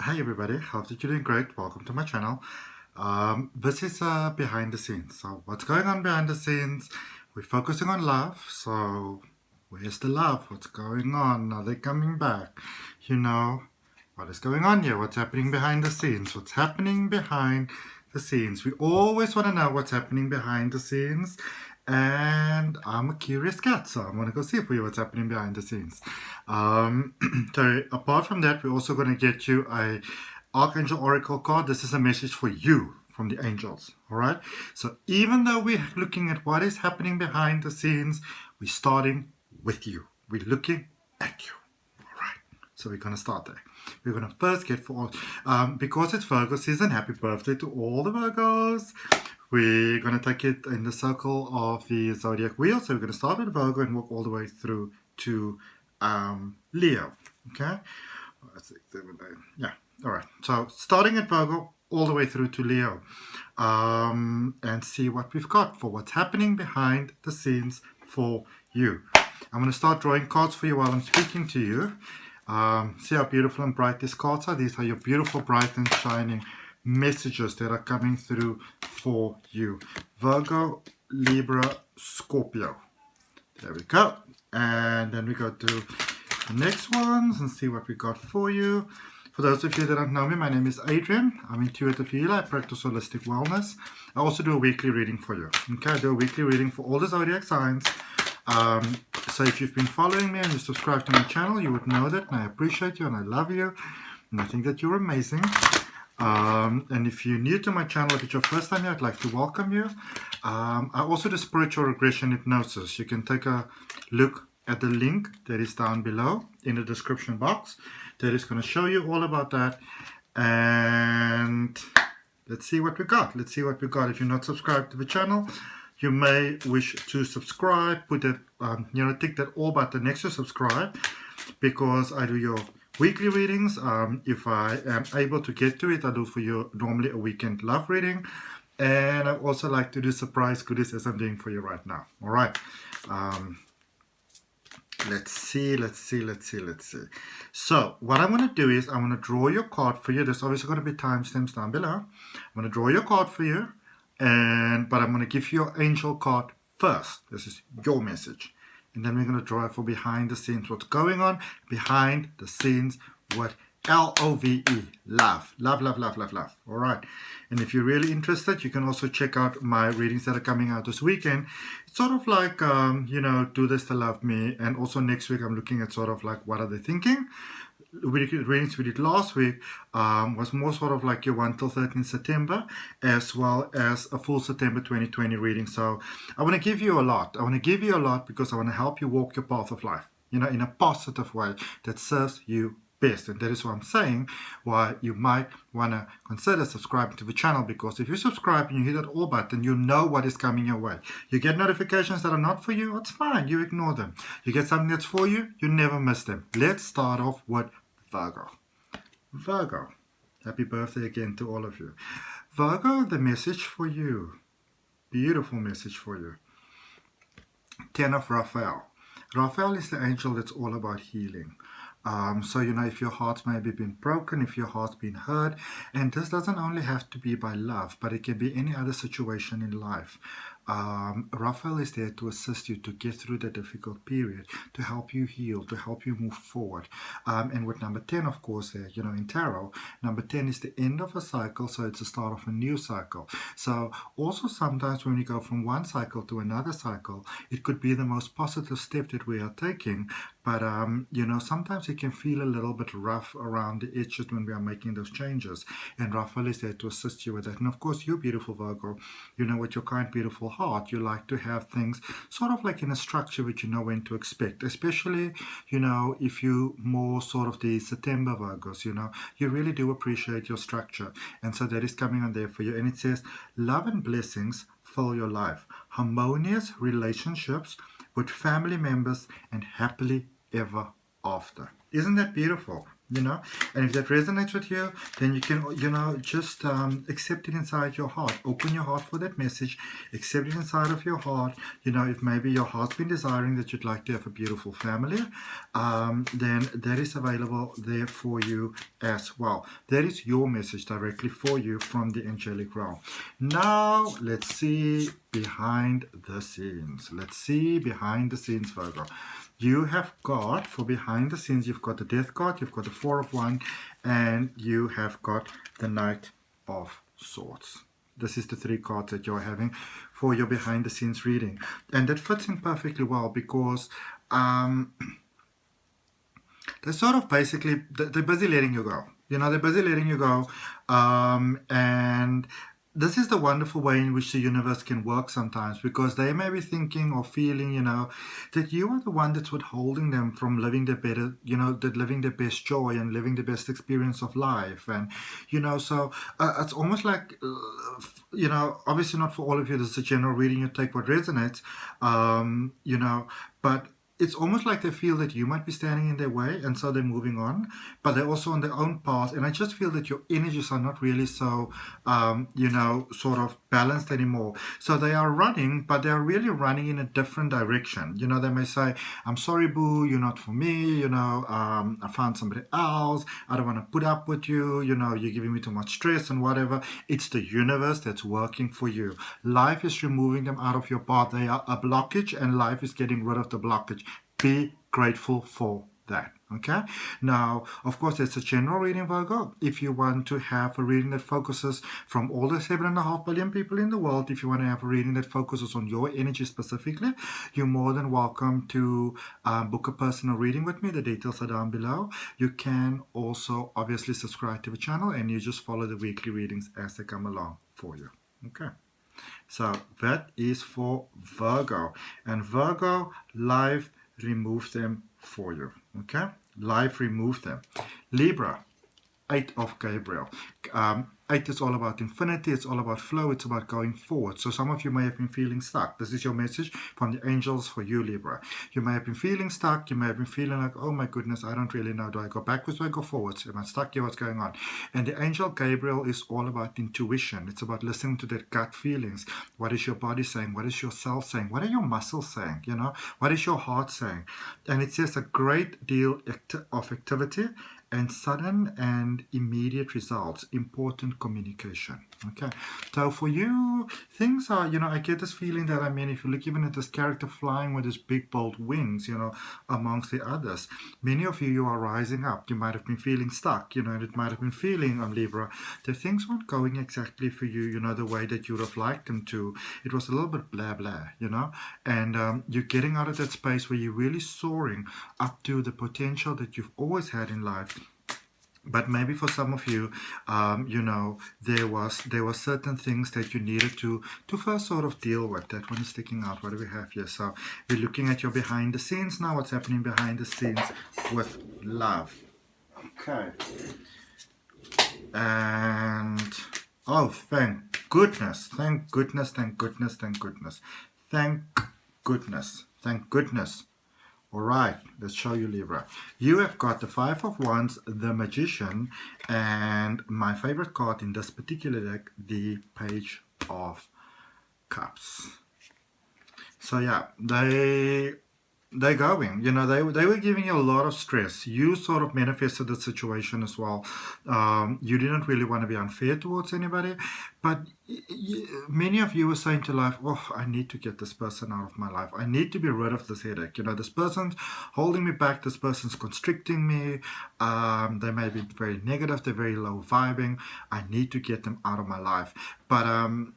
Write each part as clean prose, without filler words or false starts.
Hi everybody, hope that you're doing great. Welcome to my channel. This is behind the scenes. So what's going on behind the scenes? We're focusing on love. So where's the love? What's going on? Are they coming back? You know, what is going on here? What's happening behind the scenes? What's happening behind the scenes? We always want to know what's happening behind the scenes. And I'm a curious cat, so I'm going to go see for you what's happening behind the scenes. So apart from that, we're also going to get you a Archangel Oracle card. This is a message for you from the angels. All right. So even though we're looking at what is happening behind the scenes, we're starting with you. We're looking at you. All right. So we're going to start there. We're going to first get for all, because it's Virgo season, happy birthday to all the Virgos. We're going to take it in the circle of the zodiac wheel. So we're going to start with Virgo and walk all the way through to Leo. Okay? 6, 7, 8. Yeah. All right. So starting at Virgo all the way through to Leo. And see what we've got for what's happening behind the scenes for you. I'm going to start drawing cards for you while I'm speaking to you. See how beautiful and bright these cards are? These are your beautiful, bright and shining messages that are coming through for you. Virgo, Libra, Scorpio. There we go. And then we go to the next ones and see what we got for you. For those of you that don't know me, my name is Adrian. I'm intuitive healer. I practice holistic wellness. I also do a weekly reading for you. Okay, I do a weekly reading for all the zodiac signs. So if you've been following me and you subscribe to my channel, you would know that, and I appreciate you and I love you and I think that you're amazing. And if you're new to my channel, if it's your first time here, I'd like to welcome you. I also do spiritual regression hypnosis. You can take a look at the link that is down below in the description box. That is going to show you all about that. And let's see what we got. Let's see what we got. If you're not subscribed to the channel, you may wish to subscribe. Put that, tick that all button next to subscribe, because I do your weekly readings. If I am able to get to it, I do for you normally a weekend love reading. And I also like to do surprise goodies as I'm doing for you right now. All right. Let's see. So what I'm going to do is I'm going to draw your card for you. There's obviously going to be timestamps down below. I'm going to draw your card for you. But I'm going to give you your angel card first. This is your message. And then we're going to draw it for behind the scenes. What's going on behind the scenes? What L-O-V-E. Love. Love, love, love, love, love. All right. And if you're really interested, you can also check out my readings that are coming out this weekend. It's sort of like, do this to love me. And also next week, I'm looking at sort of like, what are they thinking? Readings we did last week was more sort of like your 1 till 13 September, as well as a full September 2020 reading. So I want to give you a lot. I want to give you a lot because I want to help you walk your path of life, in a positive way that serves you best. And that is what I'm saying, why you might want to consider subscribing to the channel, because if you subscribe and you hit that all button, you know what is coming your way. You get notifications that are not for you, it's fine, you ignore them. You get something that's for you, you never miss them. Let's start off with Virgo. Virgo, happy birthday again to all of you. Virgo, the message for you, beautiful message for you. 10 of Raphael. Raphael is the angel that's all about healing. So, if your heart's maybe been broken, if your heart's been hurt, and this doesn't only have to be by love, but it can be any other situation in life. Raphael is there to assist you to get through the difficult period, to help you heal, to help you move forward. And with number 10, of course, there, in tarot, number 10 is the end of a cycle, so it's the start of a new cycle. So also sometimes when we go from one cycle to another cycle, it could be the most positive step that we are taking. But, sometimes it can feel a little bit rough around the edges when we are making those changes. And Raphael is there to assist you with that. And of course, you beautiful Virgo, with your kind, beautiful heart, you like to have things sort of like in a structure which you know when to expect. Especially, if you more sort of the September Virgos, you really do appreciate your structure. And so that is coming on there for you. And it says, love and blessings fill your life. Harmonious relationships with family members and happily ever after. Isn't that beautiful? And if that resonates with you, then you can, just accept it inside your heart. Open your heart for that message. Accept it inside of your heart. If maybe your heart's been desiring that you'd like to have a beautiful family, then that is available there for you as well. That is your message directly for you from the angelic realm. Now, let's see behind the scenes. Let's see behind the scenes, Virgo. You have got, for behind the scenes, you've got the Death card, you've got the Four of Wands, and you have got the Knight of Swords. This is the three cards that you're having for your behind the scenes reading. And that fits in perfectly well because they're sort of basically, they're busy letting you go. They're busy letting you go. And this is the wonderful way in which the universe can work sometimes, because they may be thinking or feeling, that you are the one that's withholding them from living their better, living their best joy and living the best experience of life. And, so it's almost like, obviously not for all of you, this is a general reading, you take what resonates, but it's almost like they feel that you might be standing in their way, and so they're moving on, but they're also on their own path. And I just feel that your energies are not really so, sort of balanced anymore. So they are running, but they're really running in a different direction. They may say, I'm sorry, boo, you're not for me, I found somebody else, I don't want to put up with you, you're giving me too much stress and whatever. It's the universe that's working for you. Life is removing them out of your path. They are a blockage, and life is getting rid of the blockage. Be grateful for that. Okay. Now, of course, it's a general reading, Virgo. If you want to have a reading that focuses from all the 7.5 billion people in the world, if you want to have a reading that focuses on your energy specifically, you're more than welcome to book a personal reading with me. The details are down below. You can also obviously subscribe to the channel, and you just follow the weekly readings as they come along for you. Okay. So that is for Virgo. And Virgo, life remove them for you. Okay, life remove them. Libra, 8 of Gabriel. 8 is all about infinity, it's all about flow, it's about going forward. So some of you may have been feeling stuck. This is your message from the angels for you, Libra. You may have been feeling stuck, you may have been feeling like, oh my goodness, I don't really know, do I go backwards, do I go forwards? Am I stuck here, what's going on? And the angel Gabriel is all about intuition. It's about listening to that gut feelings. What is your body saying? What is your cell saying? What are your muscles saying? What is your heart saying? And it says a great deal of activity and sudden and immediate results, important communication. Okay, so for you, things are, I get this feeling that, if you look even at this character flying with his big bold wings, amongst the others, many of you are rising up. You might have been feeling stuck, and it might have been feeling, Libra, that things weren't going exactly for you, the way that you would have liked them to. It was a little bit blah, blah, and you're getting out of that space where you're really soaring up to the potential that you've always had in life. But maybe for some of you, there were certain things that you needed to first sort of deal with. That one is sticking out. What do we have here? So we're looking at your behind the scenes now. What's happening behind the scenes with love? Okay. And oh, thank goodness, thank goodness, thank goodness, thank goodness, thank goodness, thank goodness. All right, let's show you, Libra. You have got the Five of Wands, the Magician, and my favorite card in this particular deck, the Page of Cups. So yeah, they're going, they were giving you a lot of stress. You sort of manifested the situation as well. You didn't really want to be unfair towards anybody, but many of you were saying to life, oh, I need to get this person out of my life. I need to be rid of this headache. This person's holding me back. This person's constricting me. They may be very negative. They're very low vibing. I need to get them out of my life. But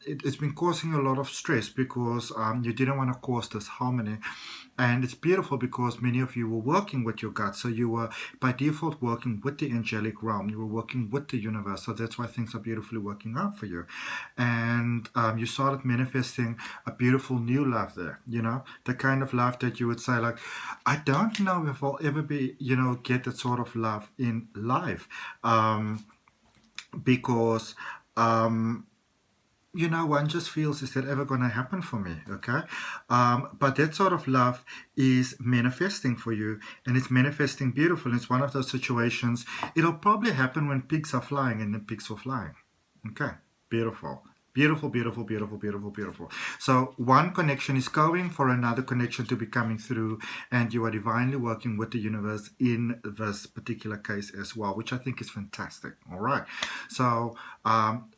it's been causing a lot of stress because you didn't want to cause disharmony. And it's beautiful because many of you were working with your gut. So you were, by default, working with the angelic realm. You were working with the universe. So that's why things are beautifully working out for you. And you started manifesting a beautiful new love there. The kind of love that you would say, like, I don't know if I'll ever be, get that sort of love in life. Because one just feels, is that ever going to happen for me? Okay. But that sort of love is manifesting for you, and it's manifesting beautiful. It's one of those situations. It'll probably happen when pigs are flying and the pigs are flying. Okay. Beautiful. Beautiful, beautiful, beautiful, beautiful, beautiful. So one connection is going for another connection to be coming through, and you are divinely working with the universe in this particular case as well, which I think is fantastic. All right. So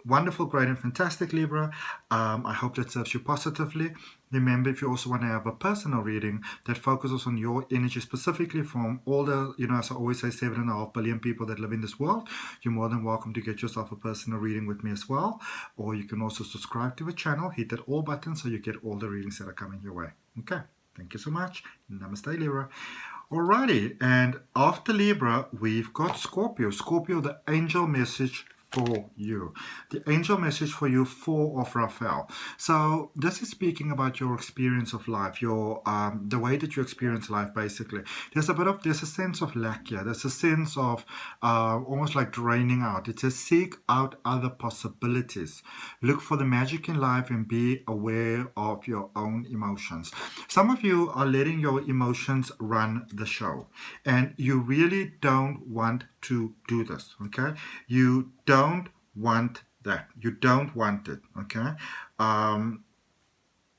wonderful, great, and fantastic, Libra. I hope that serves you positively. Remember, if you also want to have a personal reading that focuses on your energy specifically from all the, as I always say, 7.5 billion people that live in this world, you're more than welcome to get yourself a personal reading with me as well. Or you can also subscribe to the channel, hit that all button so you get all the readings that are coming your way. Okay, thank you so much. Namaste, Libra. Alrighty, and after Libra, we've got Scorpio. Scorpio, the angel message for you. The angel message for you, 4 of Raphael. So this is speaking about your experience of life, your the way that you experience life. Basically, there's a sense of lack here. There's a sense of almost like draining out. It says seek out other possibilities. Look for the magic in life and be aware of your own emotions. Some of you are letting your emotions run the show, and you really don't want to do this. Okay, you don't want that. You don't want it. Okay,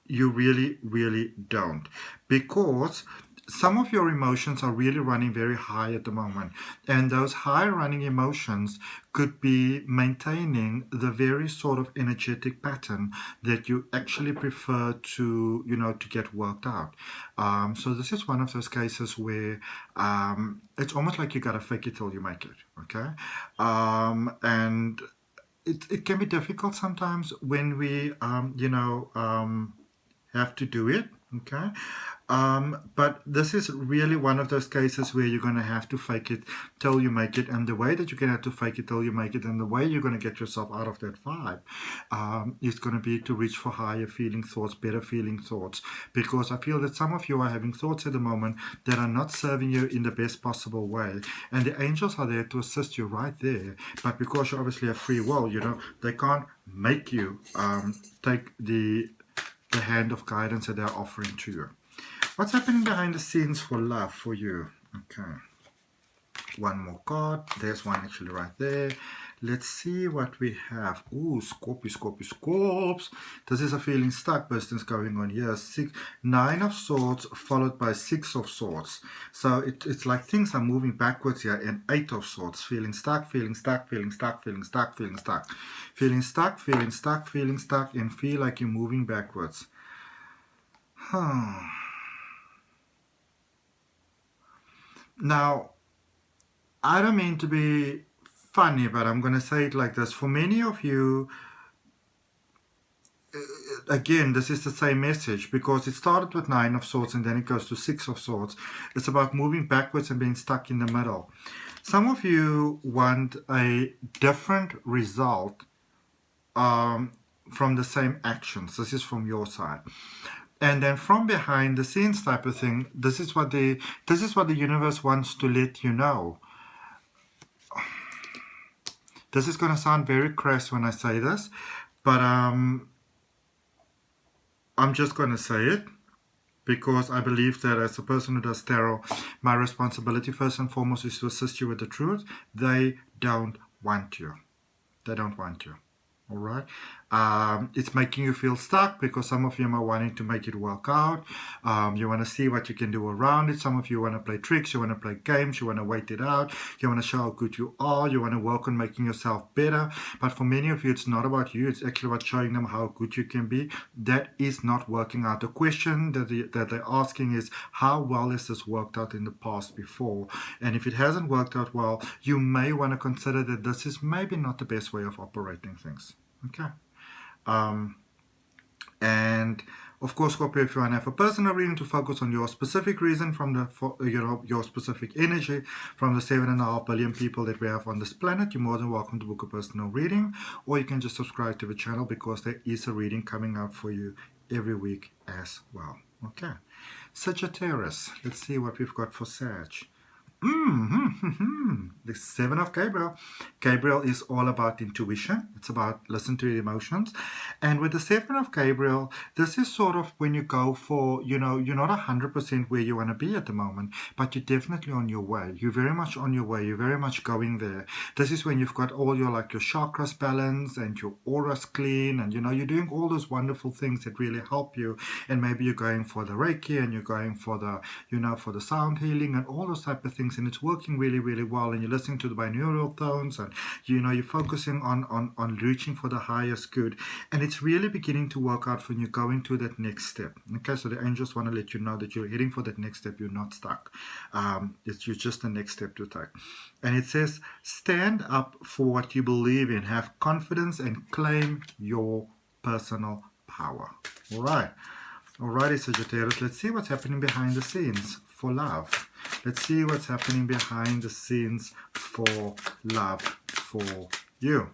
you really don't, because some of your emotions are really running very high at the moment, and those high running emotions could be maintaining the very sort of energetic pattern that you actually prefer to to get worked out. So this is one of those cases where it's almost like you gotta fake it till you make it. Okay, and it can be difficult sometimes when we have to do it. Okay, but this is really one of those cases where you're going to have to fake it till you make it, and the way that you're going to have to fake it till you make it, and the way you're going to get yourself out of that vibe is going to be to reach for higher feeling thoughts, better feeling thoughts, because I feel that some of you are having thoughts at the moment that are not serving you in the best possible way, and the angels are there to assist you right there, but because you obviously have free will, they can't make you take the hand of guidance that they're offering to you. What's happening behind the scenes for love for you? Okay. One more card. There's one actually right there. Let's see what we have. Ooh, Scorpio, Scorpio, Scorps. This is a feeling stuck business going on here. 9 of Swords followed by 6 of Swords. So it's like things are moving backwards here, and 8 of Swords. Feeling stuck, feeling stuck, feeling stuck, feeling stuck, feeling stuck. Feeling stuck, feeling stuck, feeling stuck, and feel like you're moving backwards. Now, I don't mean to be funny, but I'm going to say it like this. For many of you, again, this is the same message, because it started with 9 of Swords and then it goes to 6 of Swords. It's about moving backwards and being stuck in the middle. Some of you want a different result from the same actions. This is from your side. And then from behind the scenes type of thing, this is what the universe wants to let you know. This is going to sound very crass when I say this, but I'm just going to say it, because I believe that as a person who does tarot, my responsibility first and foremost is to assist you with the truth. They don't want you. They don't want you. All right. It's making you feel stuck because some of you are wanting to make it work out. You want to see what you can do around it. Some of you want to play tricks. You want to play games. You want to wait it out. You want to show how good you are. You want to work on making yourself better. But for many of you, it's not about you. It's actually about showing them how good you can be. That is not working out. The question that they're asking is, how well has this worked out in the past before? And if it hasn't worked out well, you may want to consider that this is maybe not the best way of operating things. Okay. And of course, Scorpio, if you want to have a personal reading to focus on your specific reason from your specific energy from the 7.5 billion people that we have on this planet, you're more than welcome to book a personal reading, or you can just subscribe to the channel, because there is a reading coming out for you every week as well. Okay. Sagittarius. Let's see what we've got for Sag. The Seven of Gabriel. Gabriel is all about intuition. It's about listen to your emotions. And with the Seven of Gabriel, this is sort of when you go for, you're not 100% where you want to be at the moment, but you're definitely on your way. You're very much on your way. You're very much going there. This is when you've got all your chakras balanced and your aura's clean, and you're doing all those wonderful things that really help you. And maybe you're going for the Reiki, and you're going for the, for the sound healing and all those type of things, and it's working really, really well. And you're listening to the binaural tones, and you're focusing on reaching for the highest good, and it's really beginning to work out when you go into that next step. Okay, so the angels want to let you know that you're heading for that next step. You're not stuck. It's just the next step to take. And it says, stand up for what you believe in, have confidence, and claim your personal power. All right. Alrighty, Sagittarius, let's see what's happening behind the scenes for love. Let's see what's happening behind the scenes for love for you.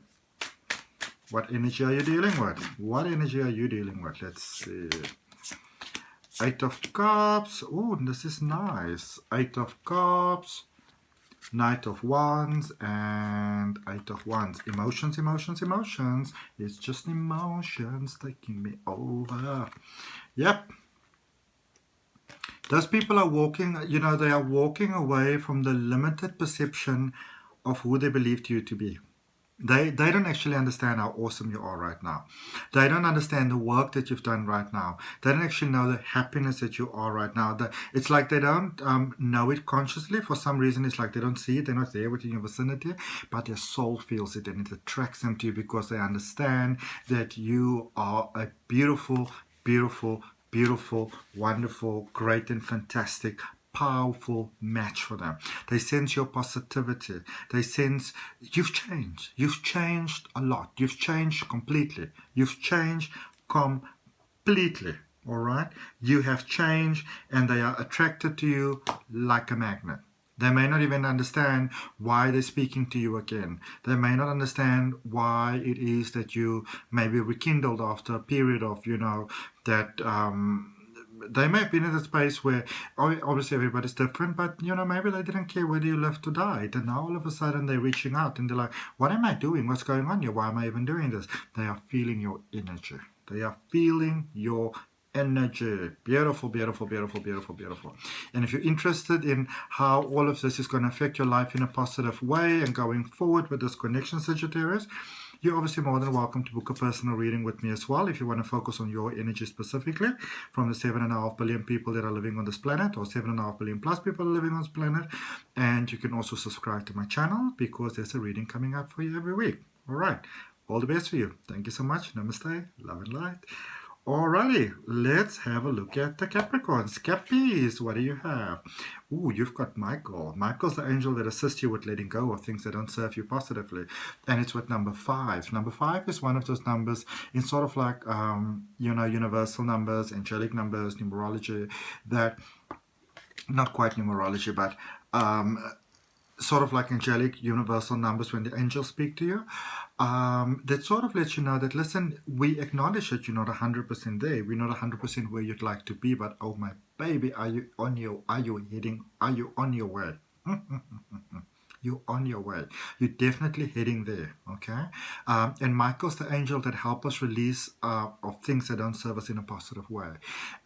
What energy are you dealing with? What energy are you dealing with? Let's see. Eight of Cups. Oh, this is nice. Eight of Cups. Knight of Wands and Eight of Wands. Emotions, emotions, emotions. It's just emotions taking me over. Yep. Those people are walking, they are walking away from the limited perception of who they believed you to be. They don't actually understand how awesome you are right now. They don't understand the work that you've done right now. They don't actually know the happiness that you are right now. It's like they don't know it consciously. For some reason, it's like they don't see it. They're not there within your vicinity. But their soul feels it, and it attracts them to you because they understand that you are a beautiful, beautiful, beautiful, wonderful, great and fantastic, powerful match for them. They sense your positivity. They sense you've changed. You've changed a lot. You've changed completely. You've changed completely. All right? You have changed, and they are attracted to you like a magnet. They may not even understand why they're speaking to you again. They may not understand why it is that you may be rekindled after a period of, that they may have been in a space where obviously everybody's different, but maybe they didn't care whether you lived or died, and now all of a sudden they're reaching out and they're like, what am I doing? What's going on here? Why am I even doing this? They are feeling your energy. They are feeling your energy. Beautiful, beautiful, beautiful, beautiful, beautiful. And if you're interested in how all of this is going to affect your life in a positive way and going forward with this connection, Sagittarius, you're obviously more than welcome to book a personal reading with me as well if you want to focus on your energy specifically from the 7.5 billion people that are living on this planet, or 7.5 billion plus people living on this planet. And you can also subscribe to my channel because there's a reading coming up for you every week. All right. All the best for you. Thank you so much. Namaste. Love and light. Alrighty, let's have a look at the Capricorns. Cappies, what do you have? Ooh, you've got Michael. Michael's the angel that assists you with letting go of things that don't serve you positively. And it's with number 5. Number 5 is one of those numbers in sort of like, universal numbers, angelic numbers, numerology, that, not quite numerology, but sort of like angelic universal numbers when the angels speak to you. That sort of lets you know that, listen, we acknowledge that you're not 100% there. We're not 100% where you'd like to be, but oh my baby, are you on your way? You're on your way. You're definitely heading there, okay? And Michael's the angel that helps us release of things that don't serve us in a positive way.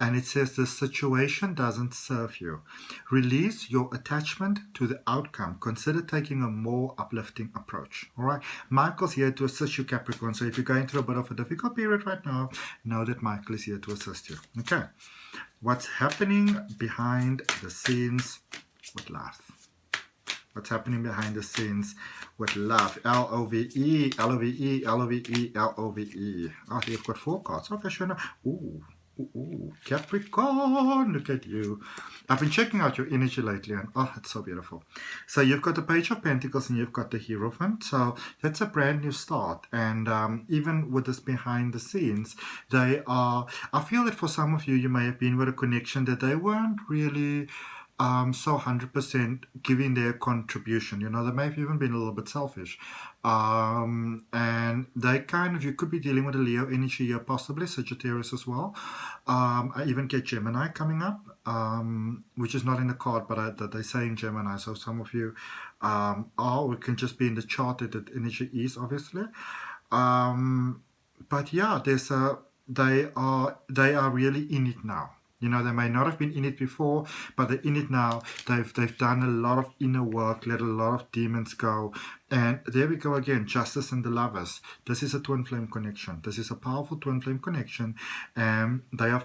And it says the situation doesn't serve you. Release your attachment to the outcome. Consider taking a more uplifting approach, all right? Michael's here to assist you, Capricorn. So if you're going through a bit of a difficult period right now, know that Michael is here to assist you, okay? What's happening behind the scenes with love? What's happening behind the scenes with love? L-O-V-E, L-O-V-E, L-O-V-E, L-O-V-E. Oh, you've got 4 cards. Okay, sure. Ooh, Capricorn, look at you. I've been checking out your energy lately, and oh, it's so beautiful. So you've got the Page of Pentacles and you've got the Hierophant. So that's a brand new start. And even with this behind the scenes, they are, I feel that for some of you, you may have been with a connection that they weren't really so 100% giving their contribution. You know, they may have even been a little bit selfish. And they kind of, you could be dealing with a Leo energy here, possibly Sagittarius as well. I even get Gemini coming up, which is not in the card, but that they say in Gemini. So some of you are, or it can just be in the chart that the energy is, obviously. But yeah, they are really in it now. You know, they may not have been in it before, but they're in it now. They've done a lot of inner work, let a lot of demons go. And there we go again, justice and the lovers. This is a twin flame connection. This is a powerful twin flame connection. And they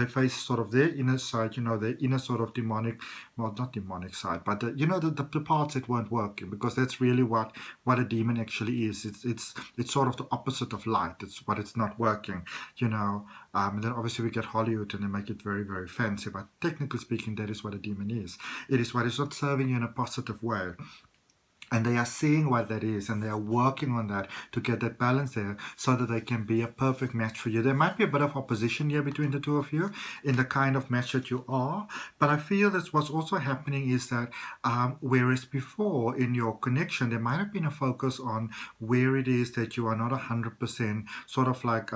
face sort of their inner side, you know, their inner sort of demonic, well, not demonic side, but you know, the parts that weren't working, because that's really what a demon actually is. It's sort of the opposite of light. It's what it's not working, you know. And then obviously we get Hollywood and they make it very, very fancy. But technically speaking, that is what a demon is. It is what is not serving you in a positive way. And they are seeing what that is, and they are working on that to get that balance there so that they can be a perfect match for you. There might be a bit of opposition here between the two of you in the kind of match that you are, but I feel that what's also happening is that whereas before in your connection, there might have been a focus on where it is that you are not 100% sort of like,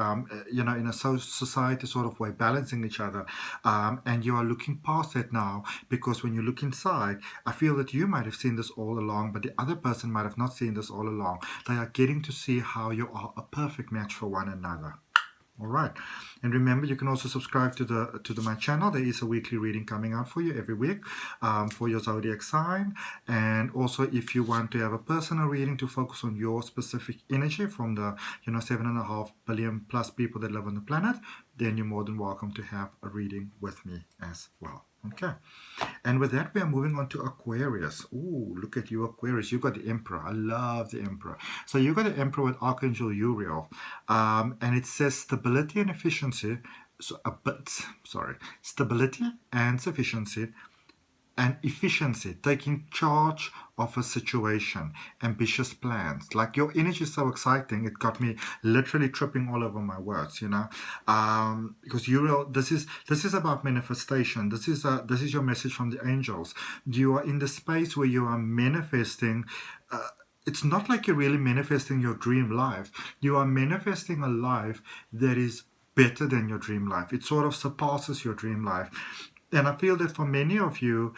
you know, in a society sort of way, balancing each other. And you are looking past that now, because when you look inside, I feel that you might have seen this all along, but the other person might have not seen this all along. They are getting to see how you are a perfect match for one another. All right, and remember, you can also subscribe to my channel. There is a weekly reading coming out for you every week for your zodiac sign. And also, if you want to have a personal reading to focus on your specific energy from the 7.5 billion plus people that live on the planet, then you're more than welcome to have a reading with me as well. Okay, and with that, we are moving on to Aquarius. Ooh, look at you, Aquarius. You got the Emperor. I love the Emperor. So you got the Emperor with Archangel Uriel, and it says stability and efficiency. Stability and sufficiency. And efficiency, taking charge of a situation, ambitious plans. Like, your energy is so exciting, it got me literally tripping all over my words, you know. Because Uriel, this is about manifestation. This is your message from the angels. You are in the space where you are manifesting. It's not like you're really manifesting your dream life. You are manifesting a life that is better than your dream life. It sort of surpasses your dream life. And I feel that for many of you,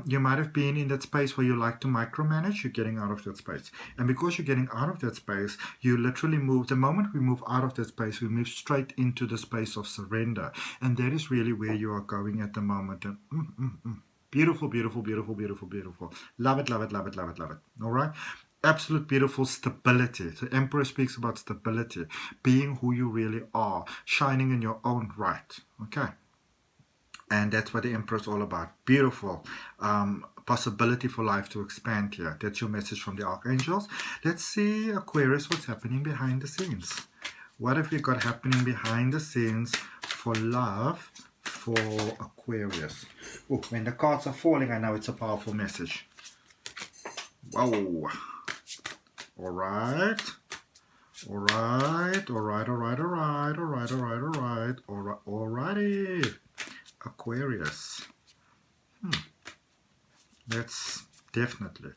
you might have been in that space where you like to micromanage. You're getting out of that space. And because you're getting out of that space, you literally move. The moment we move out of that space, we move straight into the space of surrender. And that is really where you are going at the moment. And beautiful, beautiful, beautiful, beautiful, beautiful. Love it, love it, love it, love it, love it. All right? Absolute beautiful stability. The Emperor speaks about stability, being who you really are, shining in your own right. Okay? And that's what the Emperor is all about. Beautiful. Possibility for life to expand here. That's your message from the Archangels. Let's see, Aquarius, what's happening behind the scenes. What have we got happening behind the scenes for love for Aquarius? Oh, when the cards are falling, I know it's a powerful message. Whoa. All right. All right. All right. All right. All right. All right. All right. All right. All right. All righty. Aquarius. That's definitely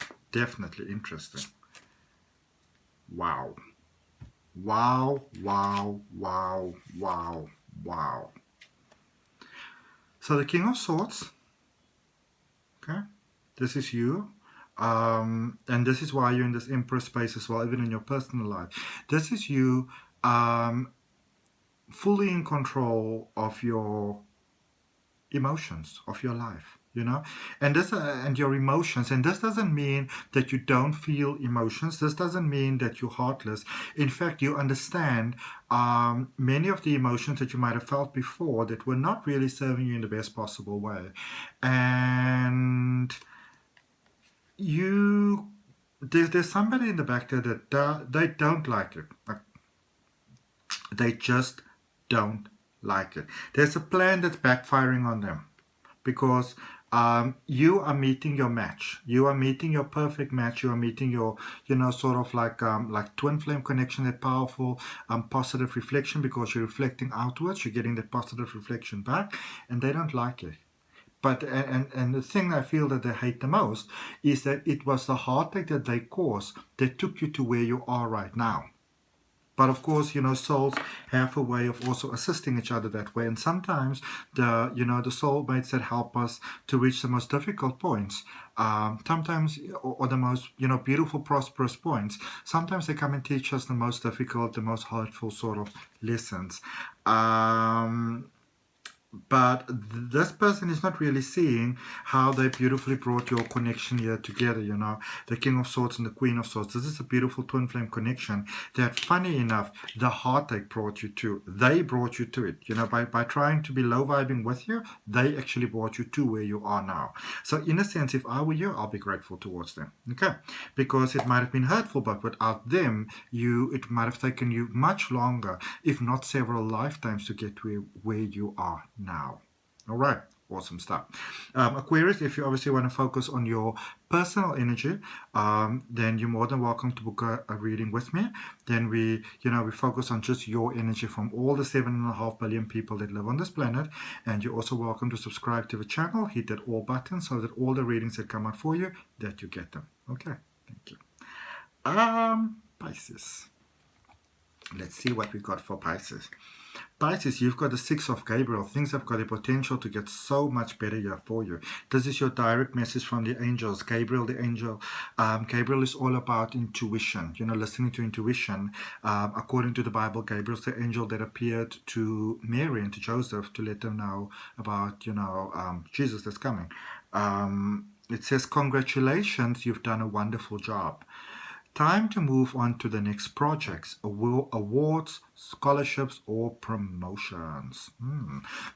interesting. Wow. Wow, wow, wow, wow, wow. So the King of Swords, okay, this is you. And this is why you're in this Emperor space as well, even in your personal life. This is you fully in control of your emotions, of your life, you know, and this and your emotions. And this doesn't mean that you don't feel emotions. This doesn't mean that you're heartless. In fact, you understand many of the emotions that you might have felt before that were not really serving you in the best possible way, and there's somebody in the back there that they don't like it. They just don't like it. There's a plan that's backfiring on them, because you are meeting your match. You are meeting your perfect match. You are meeting your, sort of like twin flame connection, that powerful positive reflection, because you're reflecting outwards. You're getting that positive reflection back, and they don't like it. But and the thing I feel that they hate the most is that it was the heartache that they caused that took you to where you are right now. But of course, souls have a way of also assisting each other that way. And sometimes the soulmates that help us to reach the most difficult points, sometimes, or the most, beautiful, prosperous points, sometimes they come and teach us the most difficult, the most hurtful sort of lessons. But this person is not really seeing how they beautifully brought your connection here together, the King of Swords and the Queen of Swords. This is a beautiful twin flame connection that, funny enough, the heartache brought you to. They brought you to it. By trying to be low vibing with you, they actually brought you to where you are now. So in a sense, if I were you, I'll be grateful towards them. Okay? Because it might have been hurtful, but without them, it might have taken you much longer, if not several lifetimes, to get to where you are now. All right, awesome stuff. Aquarius, if you obviously want to focus on your personal energy, then you're more than welcome to book a reading with me. Then we focus on just your energy from all the 7.5 billion people that live on this planet. And you're also welcome to subscribe to the channel, hit that all button so that all the readings that come out for you, that you get them. Okay, thank you. Pisces. Let's see what we got for Pisces. Pisces, you've got the 6 of Gabriel. Things have got the potential to get so much better here for you. This is your direct message from the angels. Gabriel, the angel. Gabriel is all about intuition, listening to intuition. According to the Bible, Gabriel's the angel that appeared to Mary and to Joseph to let them know about, Jesus that's coming. It says, congratulations, you've done a wonderful job. Time to move on to the next projects, awards, scholarships, or promotions.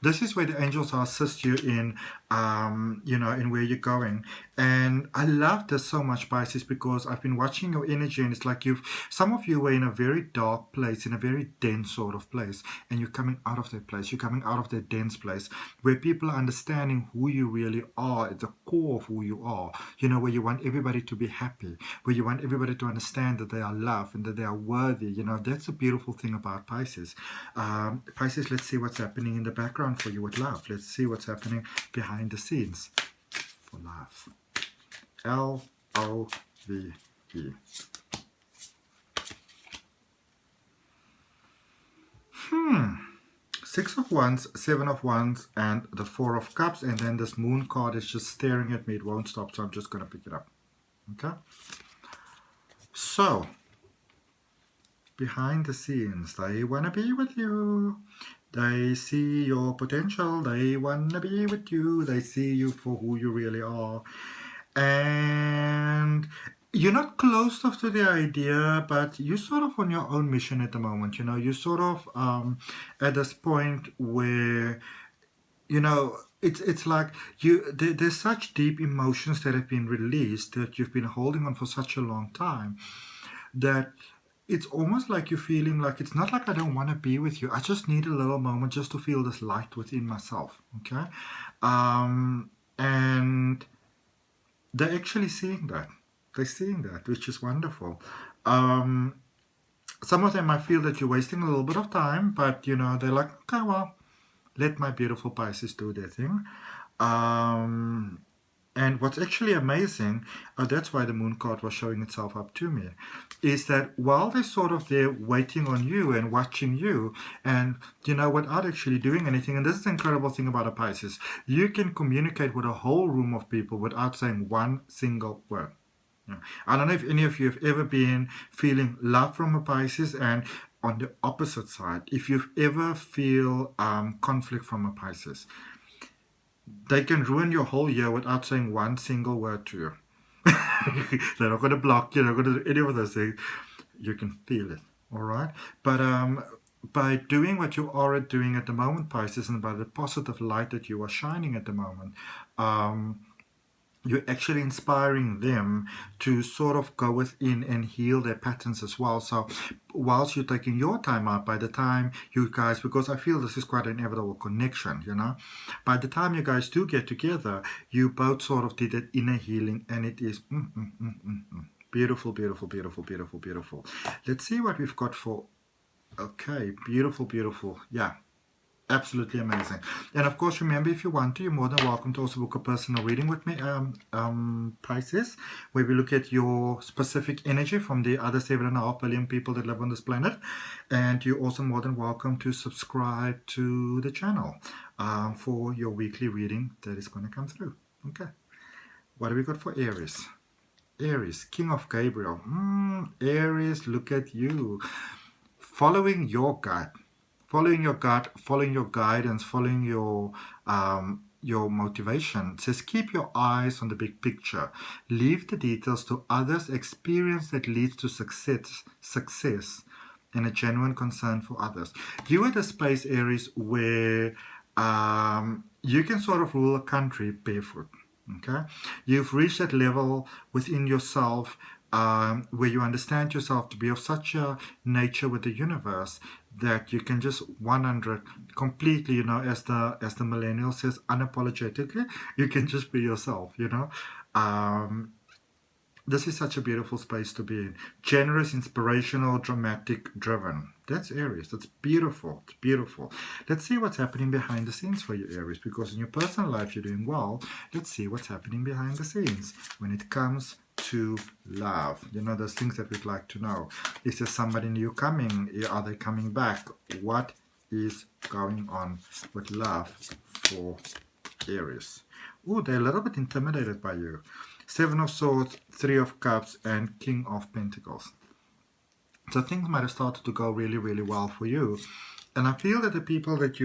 This is where the angels will assist you in, in where you're going. And I love this so much, Pisces, because I've been watching your energy, and it's like some of you were in a very dark place, in a very dense sort of place, and you're coming out of that place. You're coming out of that dense place where people are understanding who you really are, at the core of who you are, where you want everybody to be happy, where you want everybody to understand that they are loved and that they are worthy. That's a beautiful thing about Pisces. Pisces, let's see what's happening in the background for you with love. Let's see what's happening behind the scenes for love. L-O-V-E. 6 of Wands, 7 of Wands, and the 4 of Cups, and then this Moon card is just staring at me. It won't stop, so I'm just going to pick it up. Okay? So, behind the scenes, they want to be with you. They see your potential. They want to be with you. They see you for who you really are. And you're not close enough to the idea, but you're sort of on your own mission at the moment. You're sort of at this point where, it's like there's such deep emotions that have been released that you've been holding on for such a long time that it's almost like you're feeling like, it's not like I don't want to be with you. I just need a little moment just to feel this light within myself. Okay? And they're actually seeing that. They're seeing that, which is wonderful. Some of them might feel that you're wasting a little bit of time, but, they're like, okay, well, let my beautiful Pisces do their thing. And what's actually amazing, that's why the Moon card was showing itself up to me, is that while they're sort of there waiting on you and watching you, and, without actually doing anything, and this is the incredible thing about a Pisces, you can communicate with a whole room of people without saying one single word. I don't know if any of you have ever been feeling love from a Pisces, and on the opposite side, if you've ever feel conflict from a Pisces, they can ruin your whole year without saying one single word to you. They're not going to block you, they're not going to do any of those things. You can feel it, all right? But by doing what you are doing at the moment, Pisces, and by the positive light that you are shining at the moment, you're actually inspiring them to sort of go within and heal their patterns as well. So whilst you're taking your time out, by the time you guys, because I feel this is quite an inevitable connection, by the time you guys do get together, you both sort of did that inner healing, and it is beautiful, beautiful, beautiful, beautiful, beautiful. Let's see what we've got for, okay, beautiful, beautiful, yeah. Absolutely amazing. And of course, remember, if you want to, you're more than welcome to also book a personal reading with me, Pisces, where we look at your specific energy from the other 7.5 billion people that live on this planet. And you're also more than welcome to subscribe to the channel for your weekly reading that is going to come through. Okay. What have we got for Aries? Aries, King of Gabriel. Aries, look at you. Following your gut. Following your gut, following your guidance, following your motivation. It says keep your eyes on the big picture. Leave the details to others. Experience that leads to success, and a genuine concern for others. You are the space, Aries, where you can sort of rule a country barefoot. Okay, you've reached that level within yourself where you understand yourself to be of such a nature with the universe that you can just 100 completely, as the millennial says, unapologetically, you can just be yourself. This is such a beautiful space to be in. Generous, inspirational, dramatic, driven. That's Aries. That's beautiful. It's beautiful. Let's see what's happening behind the scenes for you, Aries, because in your personal life you're doing well. Let's see what's happening behind the scenes when it comes to love. Those things that we'd like to know. Is there somebody new coming? Are they coming back? What is going on with love for Aries? Oh, they're a little bit intimidated by you. 7 of Swords, 3 of Cups, and King of Pentacles. So things might have started to go really, really well for you. And I feel that the people that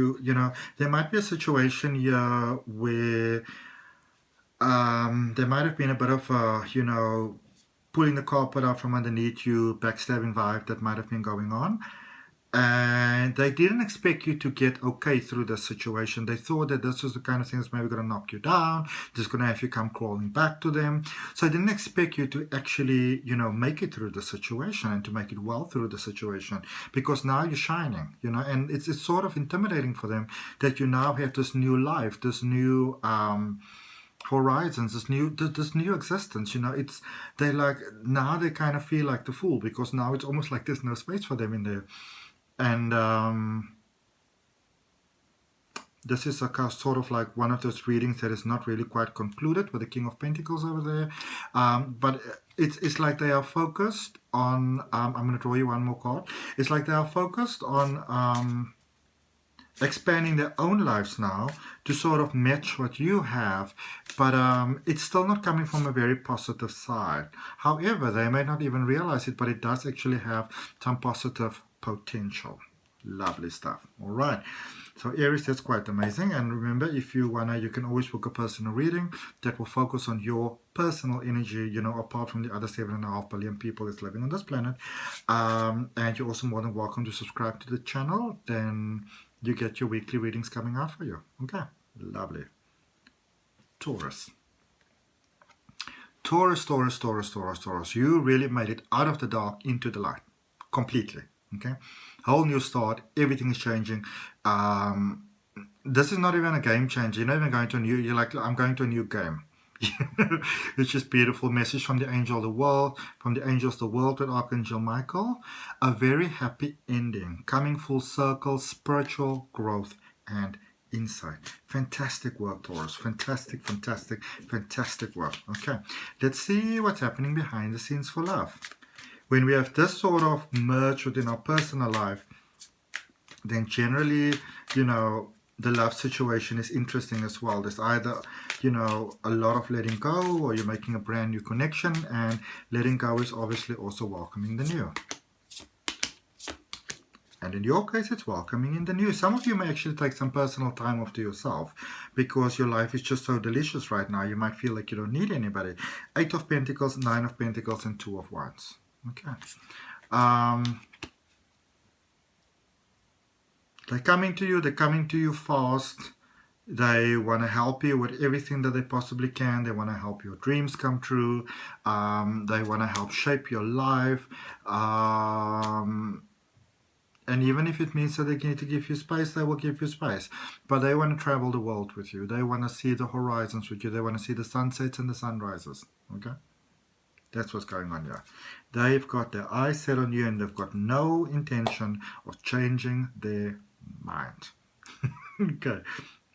there might be a situation here where there might have been a bit of pulling the carpet out from underneath you, backstabbing vibe that might have been going on. And they didn't expect you to get okay through this situation. They thought that this was the kind of thing that's maybe going to knock you down, just going to have you come crawling back to them. So I didn't expect you to actually, make it through the situation and to make it well through the situation, because now you're shining, and it's sort of intimidating for them that you now have this new life, this new horizons, this new existence. They like, now they kind of feel like the fool, because now it's almost like there's no space for them in there. And this is sort of like one of those readings that is not really quite concluded with the King of Pentacles over there. But it's like they are focused on, I'm going to draw you one more card. It's like they are focused on expanding their own lives now to sort of match what you have, but it's still not coming from a very positive side. However, they may not even realize it, but it does actually have some positive potential. Lovely stuff. All right, so Aries, that's quite amazing. And remember, if you wanna, you can always book a personal reading that will focus on your personal energy, apart from the other 7.5 billion people that's living on this planet. And you're also more than welcome to subscribe to the channel. Then you get your weekly readings coming out for you. Okay, lovely. Taurus. Taurus, Taurus, Taurus, Taurus, Taurus. You really made it out of the dark into the light. Completely. Okay, whole new start. Everything is changing. This is not even a game changer. You're not even going to a new. You're like, I'm going to a new game. It's just beautiful message from the angel of the world, from the angels of the world with Archangel Michael. A very happy ending, coming full circle, spiritual growth and insight. Fantastic work, Taurus. Fantastic, fantastic, fantastic work. Okay, let's see what's happening behind the scenes for love. When we have this sort of merge within our personal life, then generally, the love situation is interesting as well. There's either, a lot of letting go, or you're making a brand new connection, and letting go is obviously also welcoming the new. And in your case, it's welcoming in the new. Some of you may actually take some personal time off to yourself because your life is just so delicious right now. You might feel like you don't need anybody. 8 of Pentacles, 9 of Pentacles, and 2 of Wands. Okay. They're coming to you fast. They want to help you with everything that they possibly can. They want to help your dreams come true. They want to help shape your life. And even if it means that they need to give you space, they will give you space. But they want to travel the world with you. They want to see the horizons with you. They want to see the sunsets and the sunrises. Okay? That's what's going on here. They've got their eyes set on you, and they've got no intention of changing their mind. Okay.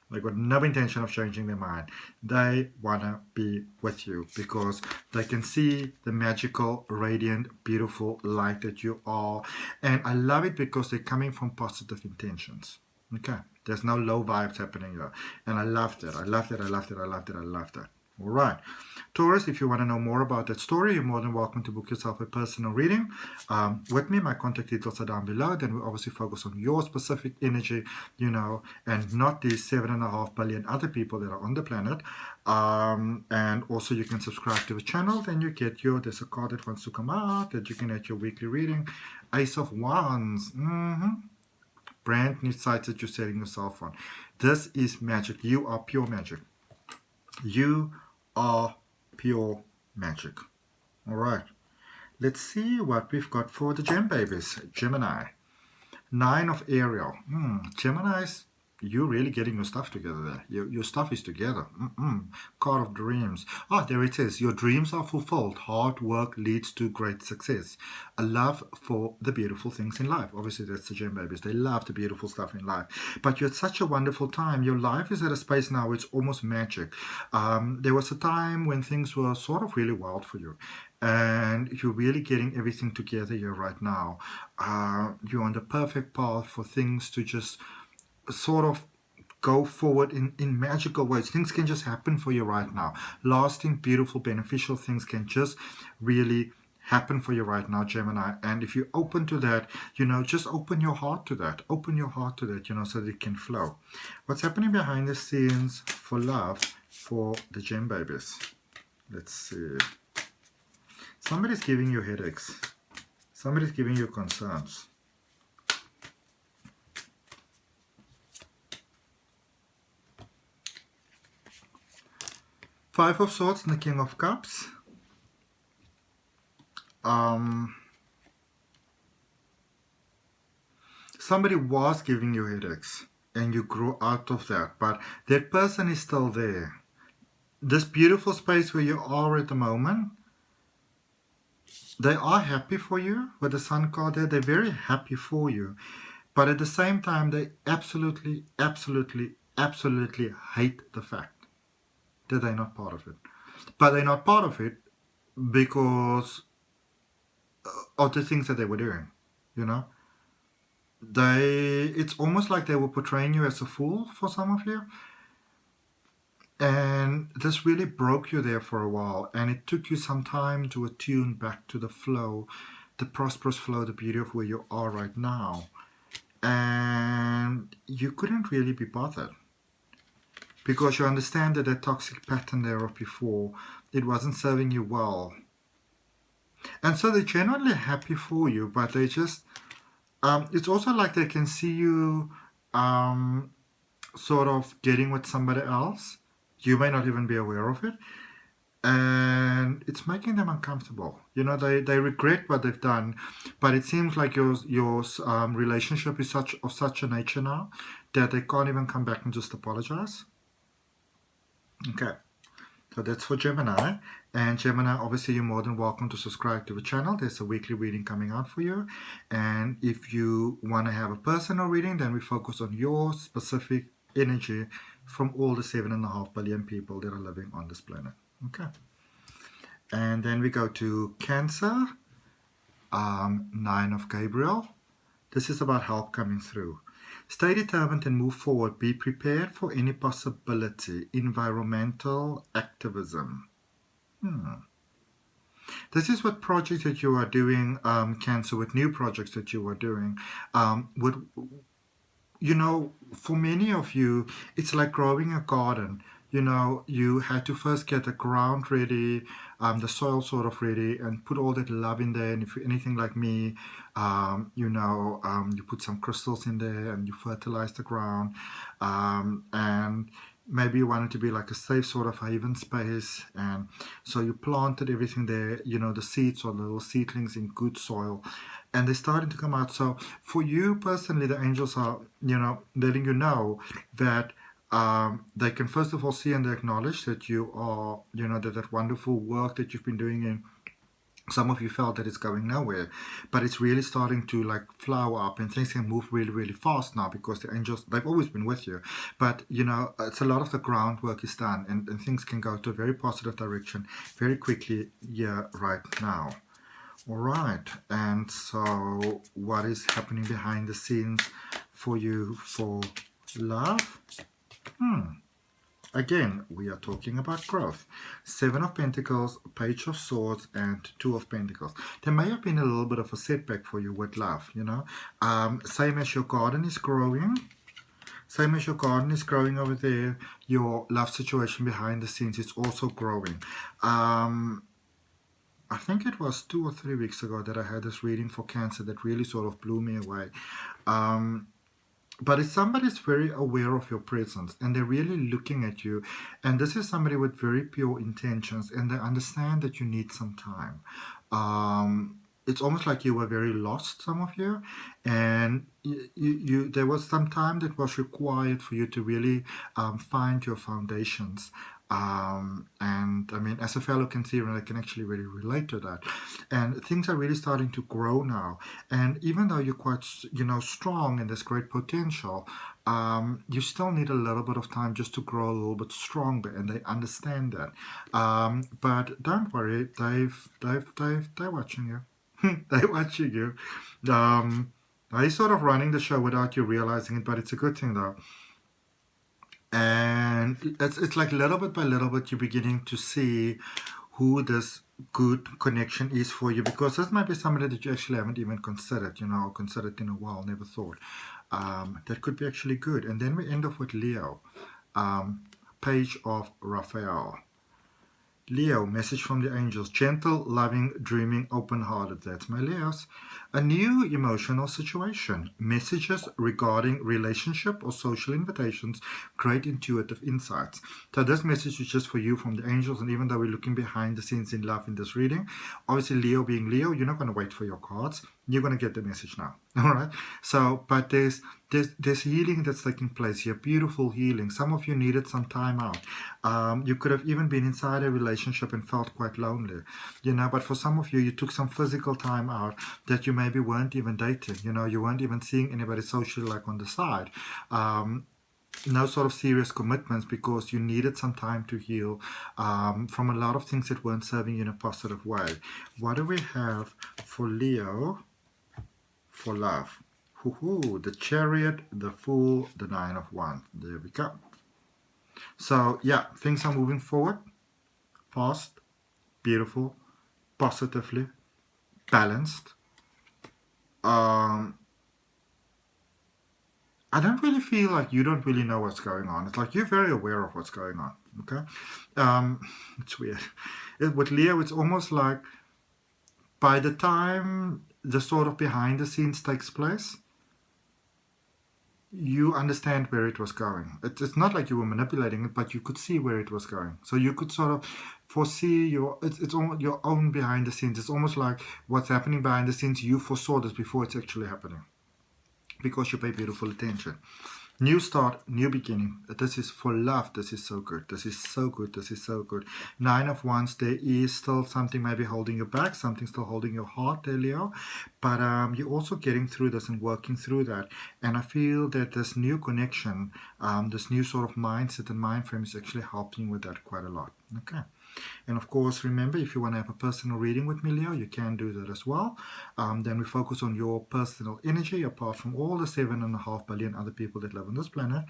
They got no intention of changing their mind. They want to be with you because they can see the magical, radiant, beautiful light that you are. And I love it because they're coming from positive intentions. Okay. There's no low vibes happening here. And I love that. I love that. I love that. I love that. I love that. All right. Taurus, if you want to know more about that story, you're more than welcome to book yourself a personal reading with me. My contact details are down below. Then we obviously focus on your specific energy, and not these 7.5 billion other people that are on the planet. And also you can subscribe to the channel. Then you get there's a card that wants to come out that you can get your weekly reading. Ace of Wands. Brand new sites that you're setting yourself on. This is magic. You are pure magic. You are pure magic. All right. Let's see what we've got for the gem babies. Gemini. 9 of Ariel. Gemini's, you're really getting your stuff together there. Your stuff is together. Card of Dreams. There it is. Your dreams are fulfilled. Hard work leads to great success. A love for the beautiful things in life. Obviously, that's the gem babies. They love the beautiful stuff in life. But you're at such a wonderful time. Your life is at a space now where it's almost magic. There was a time when things were sort of really wild for you. And you're really getting everything together here right now. You're on the perfect path for things to just sort of go forward in magical ways. Things can just happen for you right now. Lasting, beautiful, beneficial things can just really happen for you right now, Gemini. And if you're open to that, just open your heart to that. Open your heart to that, so that it can flow. What's happening behind the scenes for love for the gem babies? Let's see. Somebody's giving you headaches. Somebody's giving you concerns. Five of Swords and the King of Cups. Somebody was giving you headaches and you grew out of that, but that person is still there. This beautiful space where you are at the moment, they are happy for you with the Sun card there. They're very happy for you. But at the same time, they absolutely, absolutely, absolutely hate the fact that they're not part of it. But they're not part of it because of the things that they were doing, It's almost like they were portraying you as a fool for some of you. And this really broke you there for a while. And it took you some time to attune back to the flow, the prosperous flow, the beauty of where you are right now. And you couldn't really be bothered. Because you understand that toxic pattern there of before, it wasn't serving you well. And so they're genuinely happy for you, but they just, it's also like they can see you sort of getting with somebody else. You may not even be aware of it. And it's making them uncomfortable. They regret what they've done, but it seems like your relationship is of such a nature now that they can't even come back and just apologize. Okay, so that's for Gemini. And Gemini, obviously, you're more than welcome to subscribe to the channel. There's a weekly reading coming out for you. And if you want to have a personal reading, then we focus on your specific energy from all the 7.5 billion people that are living on this planet. Okay. And then we go to Cancer, 9 of Gabriel. This is about help coming through. Stay determined and move forward. Be prepared for any possibility. Environmental activism. This is what projects that you are doing, Cancer, with new projects that you are doing. For many of you, it's like growing a garden. You had to first get the ground ready, the soil sort of ready, and put all that love in there. And if you're anything like me, you put some crystals in there and you fertilize the ground. And maybe you want it to be like a safe sort of haven space. And so you planted everything there, the seeds or little seedlings in good soil. And they're starting to come out. So for you personally, the angels are, letting you know that they can first of all see and acknowledge that you are, that wonderful work that you've been doing Some of you felt that it's going nowhere, but it's really starting to like flower up, and things can move really, really fast now because the angels, they've always been with you. But you know, it's a lot of the groundwork is done, and things can go to a very positive direction very quickly here right now. All right, and so what is happening behind the scenes for you for love? Again, we are talking about growth. Seven of Pentacles, Page of Swords, and Two of Pentacles. There may have been a little bit of a setback for you with love, you know. Same as your garden is growing. Same as your garden is growing over there, your love situation behind the scenes is also growing. I think it was 2 or 3 weeks ago that I had this reading for Cancer that really sort of blew me away. But if somebody's very aware of your presence and they're really looking at you, and this is somebody with very pure intentions, and they understand that you need some time. It's almost like you were very lost, some of you, and there was some time that was required for you to really find your foundations. And I mean, as a fellow Cancerian, I can actually really relate to that. And things are really starting to grow now. And even though you're quite, you know, strong and there's great potential, you still need a little bit of time just to grow a little bit stronger, and they understand that. But don't worry, they're watching you. They're watching you. They're sort of running the show without you realizing it, but it's a good thing though. And it's like little bit by little bit you're beginning to see who this good connection is for you, because this might be somebody that you actually haven't even considered, you know, or considered in a while, never thought. That could be actually good. And then we end off with Leo, Page of Raphael. Leo, message from the angels. Gentle, loving, dreaming, open-hearted. That's my Leos. A new emotional situation. Messages regarding relationship or social invitations. Great intuitive insights. So this message is just for you from the angels. And even though we're looking behind the scenes in love in this reading, obviously Leo being Leo, you're not going to wait for your cards. You're going to get the message now. All right. So, but there's healing that's taking place here. Beautiful healing. Some of you needed some time out. You could have even been inside a relationship and felt quite lonely, you know. But for some of you, you took some physical time out that you maybe weren't even dating. You know, you weren't even seeing anybody socially like on the side. No sort of serious commitments because you needed some time to heal from a lot of things that weren't serving you in a positive way. What do we have for Leo for love? The Chariot, the Fool, the Nine of Wands. There we go. So yeah, things are moving forward, fast, beautiful, positively, balanced. I don't really feel like you don't really know what's going on. It's like you're very aware of what's going on. Okay, it's weird. With Leo, it's almost like by the time the sort of behind the scenes takes place, you understand where it was going. It's not like you were manipulating it, but you could see where it was going. So you could sort of foresee it's almost your own behind the scenes. It's almost like what's happening behind the scenes, you foresaw this before it's actually happening, because you pay beautiful attention. New start, new beginning. This is for love. This is so good. This is so good. This is so good. Nine of Wands. There is still something maybe holding you back. Something still holding your heart there, Leo. But you're also getting through this and working through that. And I feel that this new connection, this new sort of mindset and mind frame is actually helping with that quite a lot. Okay. And of course, remember, if you want to have a personal reading with me, Leo, you can do that as well. Then we focus on your personal energy, apart from all the 7.5 billion other people that live on this planet.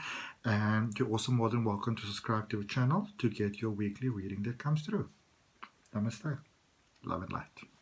And you're also more than welcome to subscribe to the channel to get your weekly reading that comes through. Namaste. Love and light.